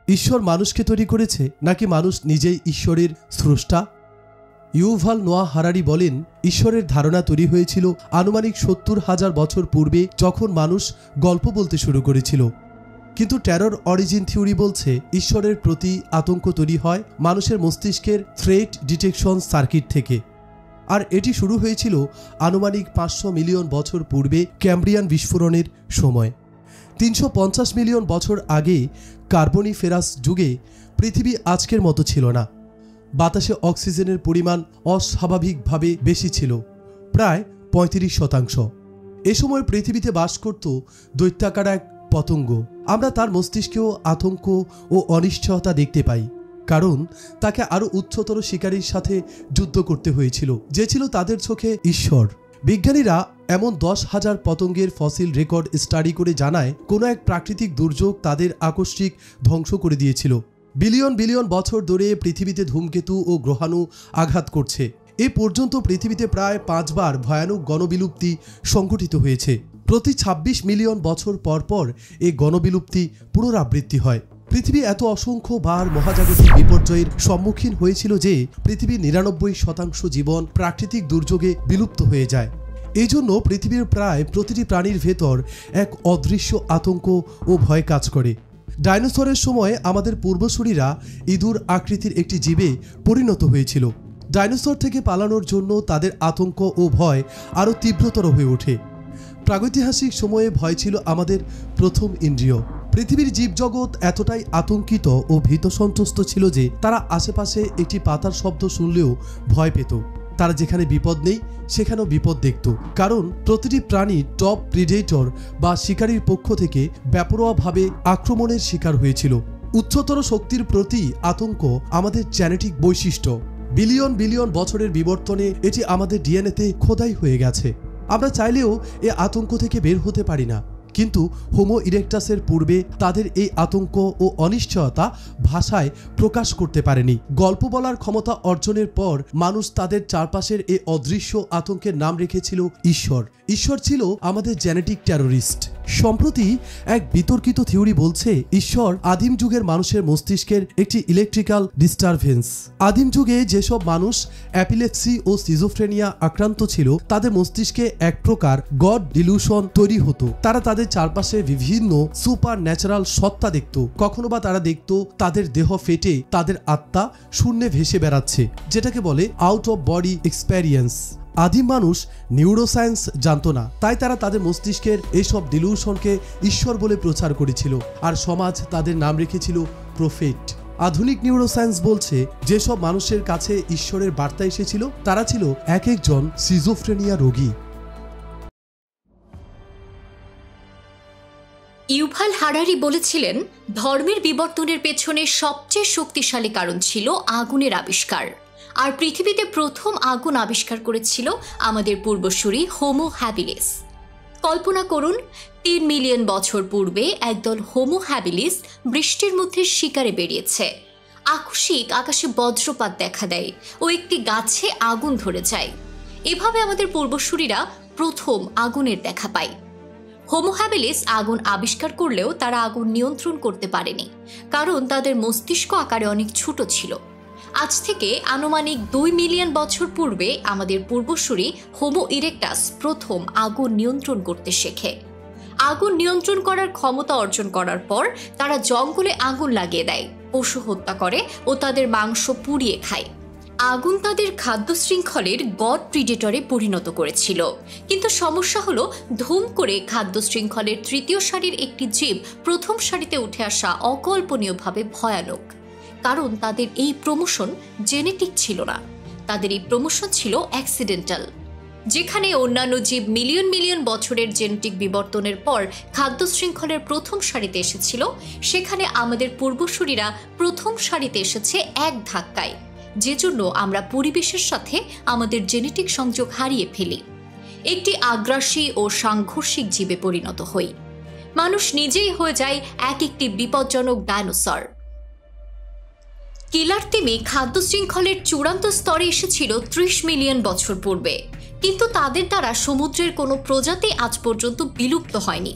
ঈশ্বর মানুষকে তৈরি করেছে নাকি মানুষ নিজেই ঈশ্বরের স্রষ্টা? ইউভাল নোয়াহ হারারি বলেন, ঈশ্বরের ধারণা তৈরি হয়েছিল আনুমানিক ৭০,০০০ বছর পূর্বে, যখন মানুষ গল্প বলতে শুরু করেছিল। কিন্তু টেরর অরিজিন থিওরি বলছে ঈশ্বরের প্রতি আতঙ্ক তৈরি হয় মানুষের মস্তিষ্কের থ্রেট ডিটেকশন সার্কিট থেকে। আর এটি শুরু হয়েছিল আনুমানিক ৫০০ মিলিয়ন বছর পূর্বে ক্যাম্ব্রিয়ান বিস্ফোরণের সময়। ৩৫০ মিলিয়ন বছর আগে কার্বনিফেরাস যুগে পৃথিবী আজকের মতো ছিল না। বাতাসে অক্সিজেনের পরিমাণ অস্বাভাবিকভাবে বেশি ছিল, প্রায় ৩৫%। এ সময় পৃথিবীতে বাস করত দৈত্যাকার এক পতঙ্গ। আমরা তার মস্তিষ্কেও আতঙ্ক ও অনিশ্চয়তা দেখতে পাই, কারণ তাকে আরও উচ্চতর শিকারীর সাথে যুদ্ধ করতে হয়েছিল, যে ছিল তাদের চোখে ঈশ্বর। বিজ্ঞানীরা এমন ১০,০০০ পতঙ্গের ফসিল রেকর্ড স্টাডি করে জানায় কোনো এক প্রাকৃতিক দুর্যোগ তাদের আকস্মিক ধ্বংস করে দিয়েছিল। বিলিয়ন বিলিয়ন বছর ধরে পৃথিবীতে ধূমকেতু ও গ্রহাণু আঘাত করছে। এ পর্যন্ত পৃথিবীতে প্রায় ৫ বার ভয়ানক গণবিলুপ্তি সংঘটিত হয়েছে। প্রতি ২৬ মিলিয়ন বছর পর পর এই গণবিলুপ্তি পুনরাবৃত্তি হয়। পৃথিবী এত অসংখ্য বার মহাজাগতিক বিপর্যয়ের সম্মুখীন হয়েছিল যে পৃথিবীর ৯৯% জীবন প্রাকৃতিক দুর্যোগে বিলুপ্ত হয়ে যায়। এই জন্য পৃথিবীর প্রায় প্রতিটি প্রাণীর ভেতর এক অদৃশ্য আতঙ্ক ও ভয় কাজ করে। ডাইনোসরের সময় আমাদের পূর্বসূরীরা ইঁদুর আকৃতির একটি জীবে পরিণত হয়েছিল। ডাইনোসর থেকে পালানোর জন্য তাদের আতঙ্ক ও ভয় আরও তীব্রতর হয়ে ওঠে। প্রাগৈতিহাসিক সময়ে ভয় ছিল আমাদের প্রথম ইন্দ্রিয়। পৃথিবীর জীবজগৎ এতটাই আতঙ্কিত ও ভীতসন্ত্রস্ত ছিল যে তারা আশেপাশে একটি পাতার শব্দ শুনলেও ভয় পেত। তারা যেখানে বিপদ নেই সেখানেও বিপদ দেখত, কারণ প্রতিটি প্রাণী টপ প্রিডেটর বা শিকারীর পক্ষ থেকে বেপরোয়াভাবে আক্রমণের শিকার হয়েছিল। উচ্চতর শক্তির প্রতি আতঙ্ক আমাদের জেনেটিক বৈশিষ্ট্য। বিলিয়ন বিলিয়ন বছরের বিবর্তনে এটি আমাদের ডিএনএতে খোদাই হয়ে গেছে। আমরা চাইলেও এ আতঙ্ক থেকে বের হতে পারি না। কিন্তু হোমো ইরেক্টাসের পূর্বে তাদের এই আতঙ্ক ও অনিশ্চয়তা ভাষায় প্রকাশ করতে পারেনি। গল্প বলার ক্ষমতা অর্জনের পর মানুষ তাদের চারপাশের এই অদৃশ্য আতঙ্কের নাম রেখেছিল ঈশ্বর। ঈশ্বর ছিল আমাদের জেনেটিক টেরোরিস্ট। সম্প্রতি এক বিতর্কিত থিওরি বলছে ঈশ্বর আদিম যুগের মানুষের মস্তিষ্কের একটি ইলেকট্রিক্যাল ডিস্টারবেন্স। আদিম যুগে যেসব মানুষ অ্যাপিলেপসি ও সিজোফ্রেনিয়া আক্রান্ত ছিল তাদের মস্তিষ্কে এক প্রকার গড ডিলুশন তৈরি হতো। তারা তাদের চারপাশে বিভিন্ন সুপার ন্যাচারাল সত্তা দেখত। কখনো বা তারা দেখত তাদের দেহ ফেটে তাদের আত্মা শূন্যে ভেসে বেড়াচ্ছে, যেটাকে বলে আউট অফ বডি এক্সপেরিয়েন্স। আদিম মানুষ নিউরোসায়েন্স জানতো না, তাই তারা তাদের মস্তিষ্কের এইসব ডিলুশনকে ঈশ্বর বলে প্রচার করেছিল, আর সমাজ তাদের নাম রেখেছিল প্রফেট। আধুনিক নিউরোসায়েন্স বলছে যেসব মানুষের কাছে ঈশ্বরের বার্তা এসেছিল তারা ছিল এক একজন সিজোফ্রেনিয়া রোগী। ইউভাল হারারি বলেছিলেন, ধর্মের বিবর্তনের পেছনে সবচেয়ে শক্তিশালী কারণ ছিল আগুনের আবিষ্কার। আর পৃথিবীতে প্রথম আগুন আবিষ্কার করেছিল আমাদের পূর্বসূরি হোমো হ্যাবিলিস। কল্পনা করুন, ৩ মিলিয়ন বছর পূর্বে একদল হোমো হ্যাবিলিস বৃষ্টির মধ্যে শিকারে বেরিয়েছে। আকস্মিক আকাশে বজ্রপাত দেখা দেয় ও একটি গাছে আগুন ধরে যায়। এভাবে আমাদের পূর্বসূরিরা প্রথম আগুনের দেখা পায়। হোমো হ্যাবিলিস আগুন আবিষ্কার করলেও তারা আগুন নিয়ন্ত্রণ করতে পারেনি, কারণ তাদের মস্তিষ্ক আকারে অনেক ছোট ছিল। আজ থেকে আনুমানিক ২ মিলিয়ন বছর পূর্বে আমাদের পূর্বসূরি হোমো ইরেক্টাস প্রথম আগুন নিয়ন্ত্রণ করতে শেখে। আগুন নিয়ন্ত্রণ করার ক্ষমতা অর্জন করার পর তারা জঙ্গলে আগুন লাগিয়ে দেয়, পশু হত্যা করে ও তাদের মাংস পুড়িয়ে খায়। আগুন তাদের খাদ্য শৃঙ্খলের গড প্রিডেটরে পরিণত করেছিল। কিন্তু সমস্যা হলো, ধুম করে খাদ্য শৃঙ্খলের তৃতীয় সারির একটি জীব প্রথম সারিতে উঠে আসা অকল্পনীয়ভাবে ভয়ানক, কারণ তাদের এই প্রমোশন জেনেটিক ছিল না, তাদের এই প্রমোশন ছিল অ্যাক্সিডেন্টাল। যেখানে অন্যান্য জীব মিলিয়ন মিলিয়ন বছরের জেনেটিক বিবর্তনের পর খাদ্য শৃঙ্খলের প্রথম সারিতে এসেছিল, সেখানে আমাদের পূর্বসূরিরা প্রথম সারিতে এসেছে এক ধাক্কায়, যে জন্য আমরা পরিবেশের সাথে আমাদের জেনেটিক সংযোগ হারিয়ে ফেলি। একটি আগ্রাসী ও সাংঘর্ষিক জীবে পরিণত হই। মানুষ নিজেই হয়ে যায় এক একটি বিপজ্জনক ডাইনোসর। কিলার তিমি খাদ্য শৃঙ্খলের চূড়ান্ত স্তরে এসেছিল ৩০ মিলিয়ন বছর পূর্বে, কিন্তু তাদের দ্বারা সমুদ্রের কোনো প্রজাতি আজ পর্যন্ত বিলুপ্ত হয়নি।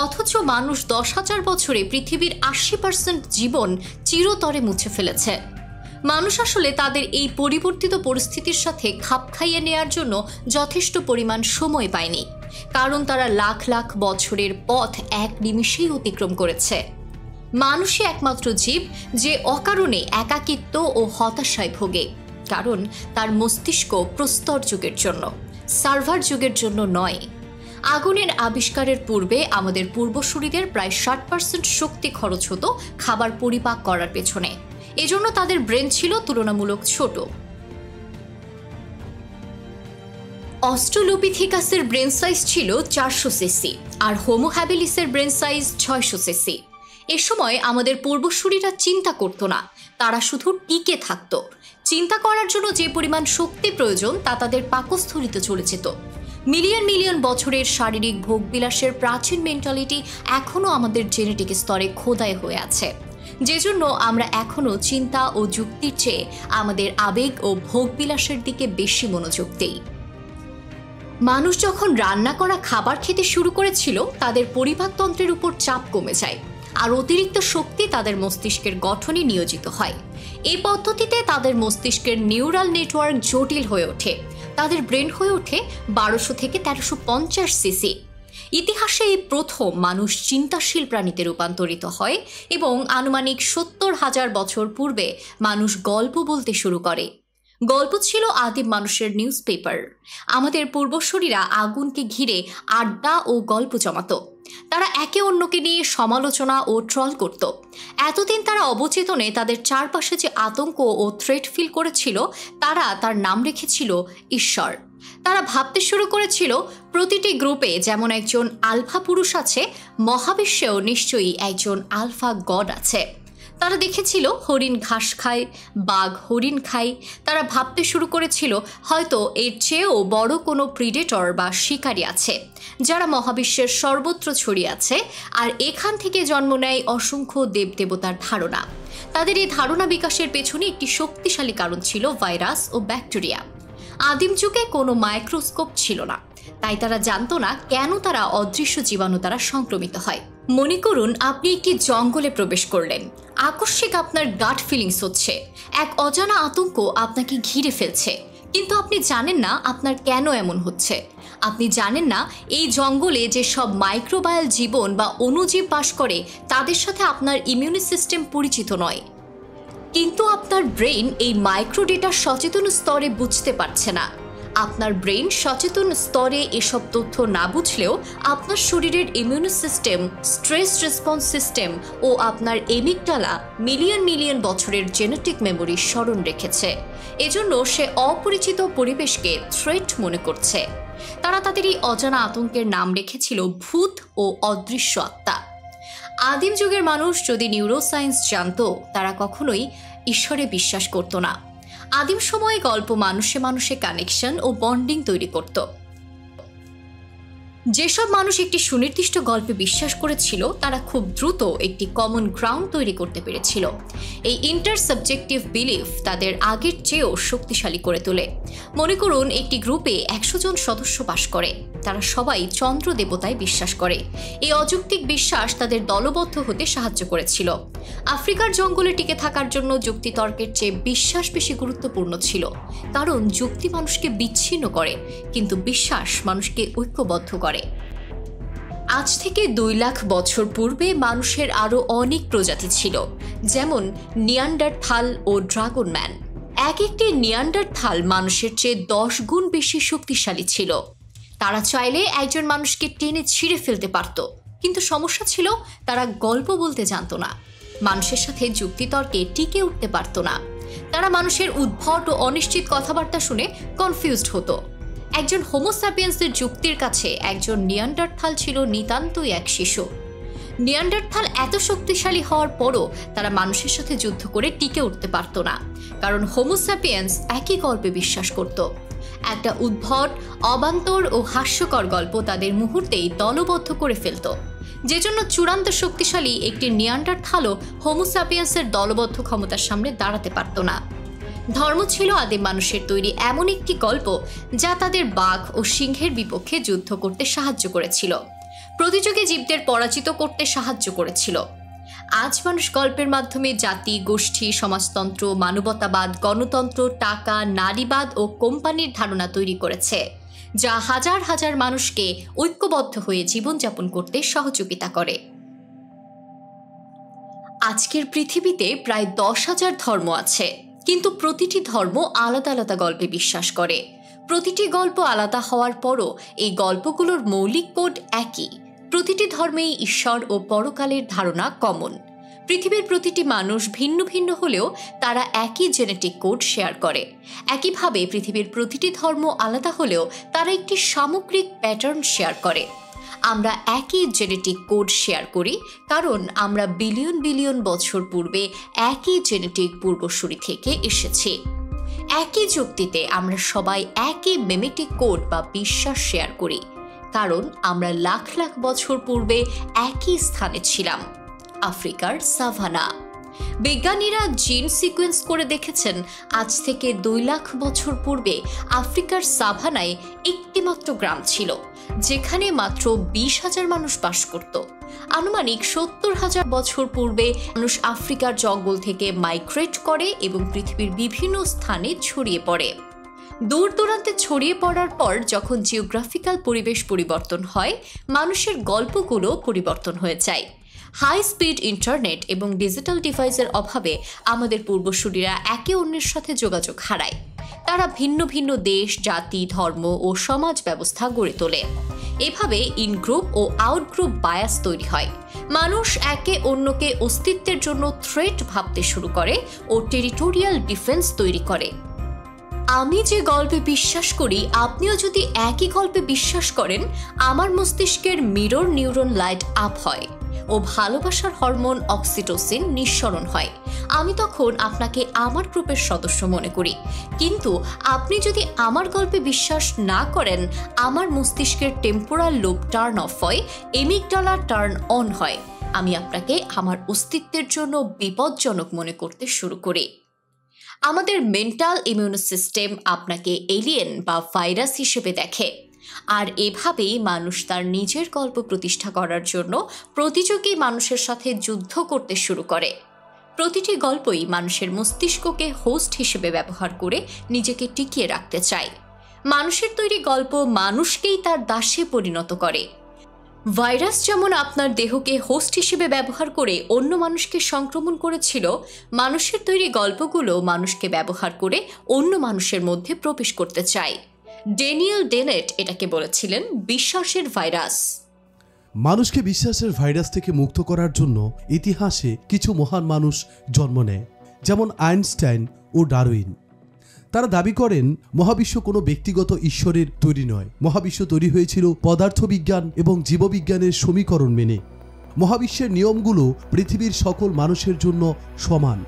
অথচ মানুষ 10,000 বছরে পৃথিবীর 80% জীবন চিরতরে মুছে ফেলেছে। মানুষ আসলে তাদের এই পরিবর্তিত পরিস্থিতির সাথে খাপ খাইয়ে নেয়ার জন্য যথেষ্ট পরিমাণ সময় পায়নি, কারণ তারা লাখ লাখ বছরের পথ এক নিমিষেই অতিক্রম করেছে। মানুষই একমাত্র জীব যে অকারণে একাকিত্ব ও হতাশায় ভোগে, কারণ তার মস্তিষ্ক প্রস্তর যুগের জন্য, সার্ভার যুগের জন্য নয়। আগুনের আবিষ্কারের পূর্বে আমাদের পূর্বসূরীদের প্রায় 60% শক্তি খরচ হতো খাবার পরিপাক করার পেছনে। এজন্য তাদের ব্রেন ছিল তুলনামূলক ছোট। অস্ট্রালোপিথেকাসের ব্রেন সাইজ ছিল 400 সিসি আর হোমো হ্যাবিলিসের ব্রেন সাইজ 600 সিসি। এ সময় আমাদের পূর্বসূরীরা চিন্তা করত না, তারা শুধু টিকে থাকত। চিন্তা করার জন্য যে পরিমাণ শক্তি প্রয়োজন তা তাদের পাকস্থলিতে চলে যেত। মিলিয়ন মিলিয়ন বছরের শারীরিক ভোগবিলাসের প্রাচীন মেন্টালিটি এখনও আমাদের জেনেটিক স্তরে খোদাই হয়ে আছে, যেজন্য আমরা এখনও চিন্তা ও যুক্তির চেয়ে আমাদের আবেগ ও ভোগবিলাসের দিকে বেশি মনোযোগ দেই। মানুষ যখন রান্না করা খাবার খেতে শুরু করেছিল, তাদের পরিপাকতন্ত্রের উপর চাপ কমে যায় আর অতিরিক্ত শক্তি তাদের মস্তিষ্কের গঠনে নিয়োজিত হয়। এই পদ্ধতিতে তাদের মস্তিষ্কের নিউরাল নেটওয়ার্ক জটিল হয়ে ওঠে। তাদের ব্রেন হয়ে ওঠে 1200 থেকে 1350 সিসি। ইতিহাসে এই প্রথম মানুষ চিন্তাশীল প্রাণীতে রূপান্তরিত হয় এবং আনুমানিক 70,000 বছর পূর্বে মানুষ গল্প বলতে শুরু করে। গল্প ছিল আদিম মানুষের নিউজ পেপার। আমাদের পূর্বসূরীরা আগুনকে ঘিরে আড্ডা ও গল্প জমাতো। তারা একে অন্যকে নিয়ে সমালোচনা ও ট্রল করত। এতদিন তারা অবচেতনে তাদের চারপাশে যে আতঙ্ক ও থ্রেট ফিল করেছিল, তার নাম রেখেছিল ঈশ্বর। তারা ভাবতে শুরু করেছিল, প্রতিটি গ্রুপে যেমন একজন আলফা পুরুষ আছে, মহাবিশ্বেও নিশ্চয়ই একজন আলফা গড আছে। তারা দেখেছিল হরিণ ঘাস খায়, বাঘ হরিণ খায়। তারা ভাবতে শুরু করেছিল হয়তো এর চেয়েও বড় কোনো প্রিডেটর বা শিকারী আছে, যারা মহাবিশ্বের সর্বত্র ছড়িয়ে আছে, আর এখান থেকে জন্ম নেয় অসংখ্য দেবদেবতার ধারণা। তাদের এই ধারণা বিকাশের পেছনে একটি শক্তিশালী কারণ ছিল ভাইরাস ও ব্যাকটেরিয়া। আদিম যুগে কোনো মাইক্রোস্কোপ ছিল না, তাই তারা জানতো না কেন তারা অদৃশ্য জীবাণু দ্বারা সংক্রমিত হয়। মনে করুন আপনি একটি জঙ্গলে প্রবেশ করলেন। আকস্মিক আপনার গাট ফিলিংস হচ্ছে, এক অজানা আতঙ্ক আপনাকে ঘিরে ফেলছে, কিন্তু আপনি জানেন না আপনার কেন এমন হচ্ছে। আপনি জানেন না এই জঙ্গলে যে সব মাইক্রোবায়াল জীবন বা অণুজীব বাস করে তাদের সাথে আপনার ইমিউনি সিস্টেম পরিচিত নয়। কিন্তু আপনার ব্রেন এই মাইক্রোডেটা সচেতন স্তরে বুঝতে পারছে না। আপনার ব্রেন সচেতন স্তরে এসব তথ্য না বুঝলেও আপনার শরীরের immune system, stress response system ও আপনার এমিগডালা মিলিয়ন মিলিয়ন বছরের জেনেটিক মেমোরি স্মরণ রেখেছে। এজন্য সে অপরিচিত পরিবেশকে থ্রেট মনে করছে। তারা তাদের এই অজানা আতঙ্কের নাম রেখেছিল ভূত ও অদৃশ্য আত্মা। আদিম যুগের মানুষ যদি নিউরোসায়েন্স জানতো, তারা কখনোই ঈশ্বরে বিশ্বাস করত না। আদিম সময়ে গল্প মানুষে মানুষে কানেকশন ও বন্ডিং তৈরি করত। যেসব মানুষ একটি সুনির্দিষ্ট গল্পে বিশ্বাস করেছিল, তারা খুব দ্রুত একটি কমন গ্রাউন্ড তৈরি করতে পেরেছিল। এই ইন্টারসাবজেক্টিভ বিলিফ তাদের আগের চেয়েও শক্তিশালী করে তোলে। মনে করুন একটি গ্রুপে 100 জন সদস্য বাস করে। তারা সবাই চন্দ্র দেবতায় বিশ্বাস করে। এই অযৌক্তিক বিশ্বাস তাদের দলবদ্ধ হতে সাহায্য করেছিল। আফ্রিকার জঙ্গলে টিকে থাকার জন্য যুক্তিতর্কের চেয়ে বিশ্বাস বেশি গুরুত্বপূর্ণ ছিল, কারণ যুক্তি মানুষকে বিচ্ছিন্ন করে, কিন্তু বিশ্বাস মানুষকে ঐক্যবদ্ধ করে। আজ থেকে 2 লাখ বছর পূর্বে মানুষের আরও অনেক প্রজাতি ছিল, যেমন নিয়ান্ডারথাল ও ড্রাগন ম্যান। একটি নিয়ান্ডারথাল মানুষের চেয়ে 10 গুণ বেশি শক্তিশালী ছিল। তারা চাইলে একজন মানুষকে টেনে ছিঁড়ে ফেলতে পারত, কিন্তু সমস্যা ছিল তারা গল্প বলতে জানতো না, মানুষের সাথে যুক্তিতর্কে টিকে উঠতে পারত না। তারা মানুষের উদ্ভট ও অনিশ্চিত কথাবার্তা শুনে কনফিউজড হতো। একজন হোমোস্যাপিয়েন্সের যুক্তির কাছে একজন নিয়ান্ডারথাল ছিল নিতান্তই এক শিশু। নিয়ান্ডারথাল এত শক্তিশালী হওয়ার পরও তারা মানুষের সাথে যুদ্ধ করে টিকে উঠতে পারত না, কারণ হোমোস্যাপিয়েন্স একই গল্পে বিশ্বাস করত। একটা উদ্ভট, অবান্তর ও হাস্যকর গল্প তাদের মুহূর্তেই দলবদ্ধ করে ফেলত, যেজন্য চূড়ান্ত শক্তিশালী একটি নিয়ান্ডারথালও হোমোস্যাপিয়েন্সের দলবদ্ধ ক্ষমতার সামনে দাঁড়াতে পারত না। ধর্ম ছিল আদিম মানুষের তৈরি এমন একটি গল্প যা তাদের বাঘ ও সিংহের বিপক্ষে যুদ্ধ করতে সাহায্য করেছিল। প্রতিযোগী জীবদের পরাজিত করতে সাহায্য করেছিল। আজ মানুষ গল্পের মাধ্যমে জাতি, গোষ্ঠী, সমাজতন্ত্র, মানবতাবাদ, গণতন্ত্র, টাকা, নারীবাদ ও কোম্পানির ধারণা তৈরি করেছে, যা হাজার হাজার মানুষকে ঐক্যবদ্ধ হয়ে জীবনযাপন করতে সহযোগিতা করে। আজকের পৃথিবীতে প্রায় 10,000 ধর্ম আছে, কিন্তু প্রতিটি ধর্ম আলাদা আলাদা গল্পে বিশ্বাস করে। প্রতিটি গল্প আলাদা হওয়ার পরও এই গল্পগুলোর মৌলিক কোড একই। প্রতিটি ধর্মেই ঈশ্বর ও পরকালের ধারণা কমন। পৃথিবীর প্রতিটি মানুষ ভিন্ন ভিন্ন হলেও তারা একই জেনেটিক কোড শেয়ার করে। একইভাবে পৃথিবীর প্রতিটি ধর্ম আলাদা হলেও তারা একটি সামগ্রিক প্যাটার্ন শেয়ার করে। আমরা একই জেনেটিক কোড শেয়ার করি কারণ আমরা বিলিয়ন বিলিয়ন বছর পূর্বে একই জেনেটিক পূর্বসূরি থেকে এসেছি। একই যুক্তিতে আমরা সবাই একই মেমেটিক কোড বা বিশ্বাস শেয়ার করি কারণ আমরা লাখ লাখ বছর পূর্বে একই স্থানে ছিলাম, আফ্রিকার সাভানা। বিজ্ঞানীরা জিন সিকোয়েন্স করে দেখেছেন আজ থেকে 2 লাখ বছর পূর্বে আফ্রিকার সাভানায় একটিমাত্র গ্রাম ছিল, যেখানে মাত্র 20,000 মানুষ বাস করত। আনুমানিক 70,000 বছর পূর্বে মানুষ আফ্রিকার জঙ্গল থেকে মাইগ্রেট করে এবং পৃথিবীর বিভিন্ন স্থানে ছড়িয়ে পড়ে। দূর দূরান্তে ছড়িয়ে পড়ার পর যখন জিওগ্রাফিক্যাল পরিবেশ পরিবর্তন হয়, মানুষের গল্পগুলো পরিবর্তন হয়ে যায়। হাই স্পিড ইন্টারনেট এবং ডিজিটাল ডিভাইসের অভাবে আমাদের পূর্বসূরীরা একে অন্যের সাথে যোগাযোগ হারায়। তারা ভিন্ন ভিন্ন দেশ, জাতি, ধর্ম ও সমাজ ব্যবস্থা গড়ে তোলে। এভাবে ইনগ্রুপ ও আউটগ্রুপ বায়াস তৈরি হয়। মানুষ একে অন্যকে অস্তিত্বের জন্য থ্রেট ভাবতে শুরু করে ও টেরিটোরিয়াল ডিফেন্স তৈরি করে। আমি যে গল্পে বিশ্বাস করি, আপনিও যদি একই গল্পে বিশ্বাস করেন, আমার মস্তিষ্কের মিরর নিউরন লাইট আপ হয় ও ভালোবাসার হরমোন অক্সিটোসিন নিঃসরণ হয়। আমি তখন আপনাকে আমার গ্রুপের সদস্য মনে করি। কিন্তু আপনি যদি আমার গল্পে বিশ্বাস না করেন, আমার মস্তিষ্কের টেম্পোরাল লোব টার্ন অফ হয়, এমিগডালা টার্ন অন হয়। আমি আপনাকে আমার অস্তিত্বের জন্য বিপজ্জনক মনে করতে শুরু করি। আমাদের মেন্টাল ইমিউন সিস্টেম আপনাকে এলিয়েন বা ভাইরাস হিসেবে দেখে। আর এভাবেই মানুষ তার নিজের গল্প প্রতিষ্ঠা করার জন্য প্রতিযোগী মানুষের সাথে যুদ্ধ করতে শুরু করে। প্রতিটি গল্পই মানুষের মস্তিষ্ককে হোস্ট হিসেবে ব্যবহার করে নিজেকে টিকিয়ে রাখতে চায়। মানুষের তৈরি গল্প মানুষকেই তার দাসে পরিণত করে। ভাইরাস যেমন আপনার দেহকে হোস্ট হিসেবে ব্যবহার করে অন্য মানুষকে সংক্রমণ করেছিল, মানুষের তৈরি গল্পগুলো মানুষকে ব্যবহার করে অন্য মানুষের মধ্যে প্রবেশ করতে চায়। ড্যানিয়েল ডেনেট এটাকে বলেছিলেন বিশ্বাসের ভাইরাস। মানুষকে বিশ্বাসের ভাইরাস থেকে মুক্ত করার জন্য ইতিহাসে কিছু মহান মানুষ জন্ম নেয়, যেমন আইনস্টাইন ও ডারউইন। তারা দাবি করেন মহাবিশ্ব কোনো ব্যক্তিগত ঈশ্বরের তৈরি নয়। মহাবিশ্ব তৈরি হয়েছিল পদার্থবিজ্ঞান এবং জীববিজ্ঞানের সমীকরণ মেনে। মহাবিশ্বের নিয়মগুলো পৃথিবীর সকল মানুষের জন্য সমান।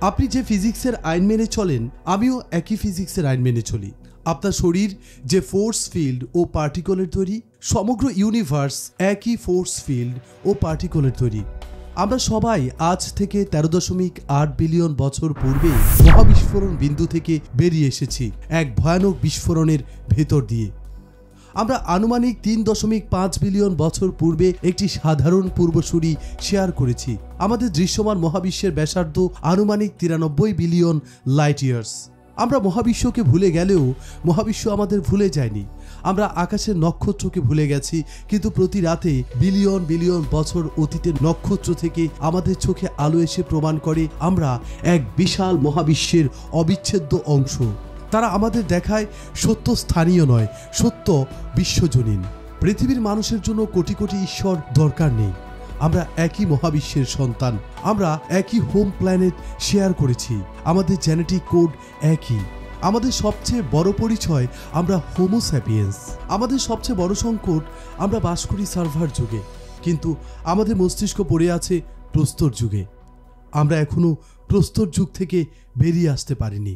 আপনি যে ফিজিক্সের আইন মেনে চলেন, আমিও একই ফিজিক্সের আইন মেনে চলি। আপনার শরীর যে ফোর্স ফিল্ড ও পার্টিকলের তৈরি, সমগ্র ইউনিভার্স একই ফোর্স ফিল্ড ও পার্টিকলের তৈরি। আমরা সবাই আজ থেকে 13.8 বিলিয়ন বছর পূর্বে মহাবিস্ফোরণ বিন্দু থেকে বেরিয়ে এসেছি, এক ভয়ানক বিস্ফোরণের ভেতর দিয়ে। আমরা আনুমানিক 3.5 বিলিয়ন বছর পূর্বে একটি সাধারণ পূর্বসূরি শেয়ার করেছি। আমাদের দৃশ্যমান মহাবিশ্বের ব্যাসার্ধ আনুমানিক 93 বিলিয়ন লাইট ইয়ার্স। আমরা মহাবিশ্বকে ভুলে গেলেও মহাবিশ্ব আমাদের ভুলে যায়নি। আমরা আকাশের নক্ষত্রকে ভুলে গেছি, কিন্তু প্রতি রাতে বিলিয়ন বিলিয়ন বছর অতীতের নক্ষত্র থেকে আমাদের চোখে আলো এসে প্রমাণ করে আমরা এক বিশাল মহাবিশ্বের অবিচ্ছেদ্য অংশ। তারা আমাদের দেখায় সত্য স্থানীয় নয়, সত্য বিশ্বজনীন। পৃথিবীর মানুষের জন্য কোটি কোটি ঈশ্বর দরকার নেই। আমরা একই মহাবিশ্বের সন্তান। আমরা একই হোম প্ল্যানেট শেয়ার করেছি। আমাদের জেনেটিক কোড একই। আমাদের সবচেয়ে বড় পরিচয় আমরা হোমো স্যাপিয়েন্স। আমাদের সবচেয়ে বড় সংকট আমরা বাস করি সার্ভার যুগে, কিন্তু আমাদের মস্তিষ্ক পড়ে আছে প্রস্তর যুগে। আমরা এখনো প্রস্তর যুগ থেকে বেরিয়ে আসতে পারিনি।